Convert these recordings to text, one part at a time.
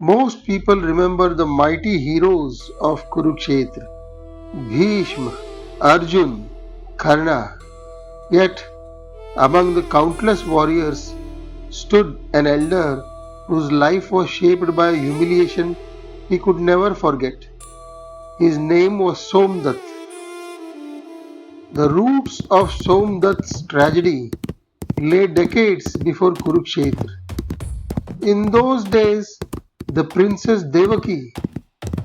Most people remember the mighty heroes of Kurukshetra, Bhishma, Arjuna, Karna. Yet, among the countless warriors stood an elder whose life was shaped by a humiliation he could never forget. His name was Somdatta. The roots of Somdatta's tragedy lay decades before Kurukshetra. In those days, the princess Devaki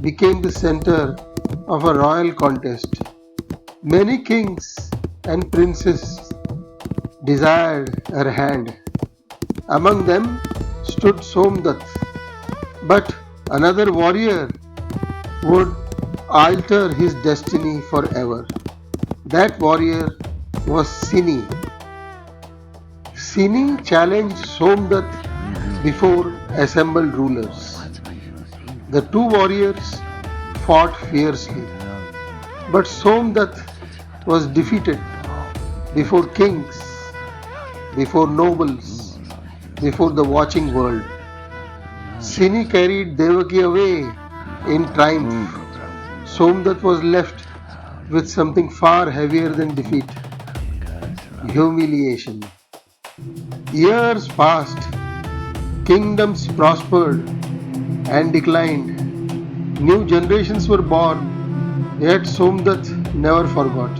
became the center of a royal contest. Many kings and princes desired her hand. Among them stood Somdatta, but another warrior would alter his destiny forever. That warrior was Sini. Sini challenged Somdatta before assembled rulers. The two warriors fought fiercely, but Somdatta was defeated before kings, before nobles, before the watching world. Sini carried Devaki away in triumph. Somdatta was left with something far heavier than defeat, humiliation. Years passed, kingdoms prospered and declined. New generations were born, yet Somdatta never forgot.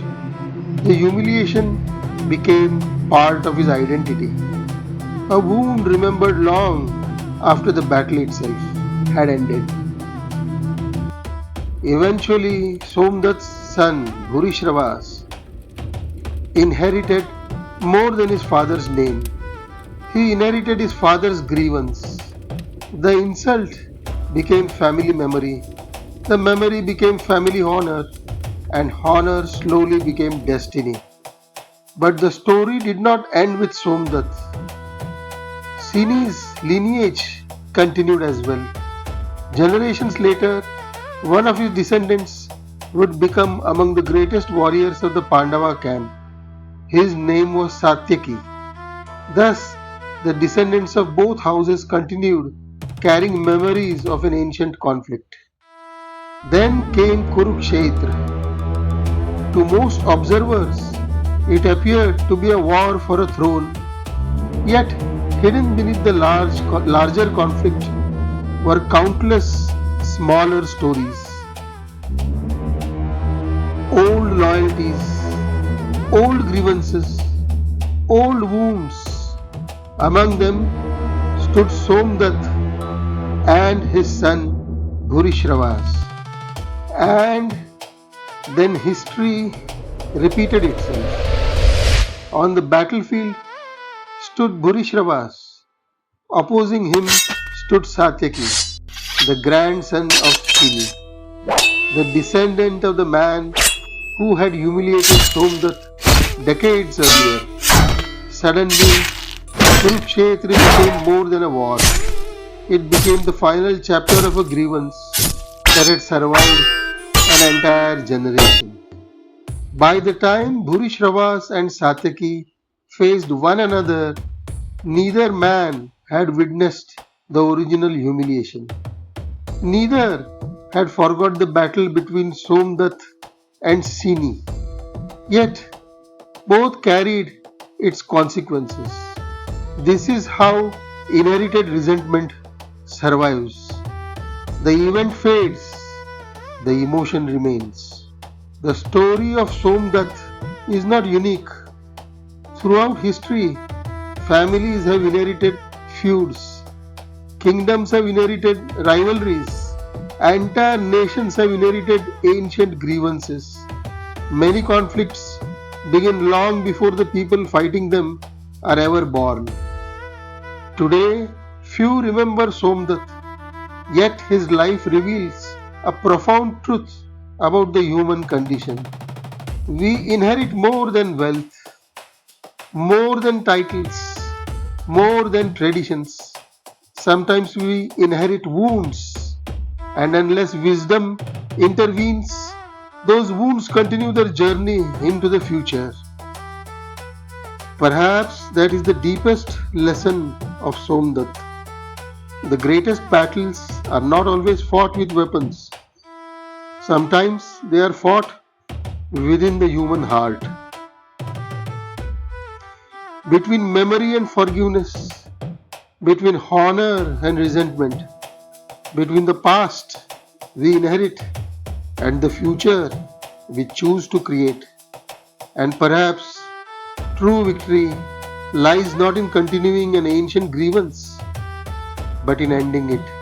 The humiliation became part of his identity, a wound remembered long after the battle itself had ended. Eventually, Somdatta's son Bhurishravas inherited more than his father's name. He inherited his father's grievance. The insult became family memory. The memory became family honor, and honor slowly became destiny. But the story did not end with Somdatta. Sini's lineage continued as well. Generations later, one of his descendants would become among the greatest warriors of the Pandava camp. His name was Satyaki. Thus, the descendants of both houses continued carrying memories of an ancient conflict. Then came Kurukshetra. To most observers, it appeared to be a war for a throne. Yet, hidden beneath the larger conflict were countless smaller stories. Old loyalties, old grievances, old wounds. Among them stood Somdatta and his son Bhurishravas. And then history repeated itself. On the battlefield stood Bhurishravas. Opposing him stood Satyaki, the grandson of Sini, the descendant of the man who had humiliated Somdatta decades earlier. Suddenly, Kurukshetra became more than a war. It became the final chapter of a grievance that had survived an entire generation. By the time Bhurishravas and Satyaki faced one another, neither man had witnessed the original humiliation. Neither had forgot the battle between Somdatta and Sini. Yet, both carried its consequences. This is how inherited resentment survives. The event fades, the emotion remains. The story of Somdatta is not unique. Throughout history, families have inherited feuds, kingdoms have inherited rivalries, entire nations have inherited ancient grievances. Many conflicts begin long before the people fighting them are ever born. Today, few remember Somdatta, yet his life reveals a profound truth about the human condition. We inherit more than wealth, more than titles, more than traditions. Sometimes we inherit wounds, and unless wisdom intervenes, those wounds continue their journey into the future. Perhaps that is the deepest lesson of Somdatta. The greatest battles are not always fought with weapons. Sometimes they are fought within the human heart. Between memory and forgiveness, between honor and resentment, between the past we inherit and the future we choose to create. And perhaps true victory lies not in continuing an ancient grievance, but in ending it.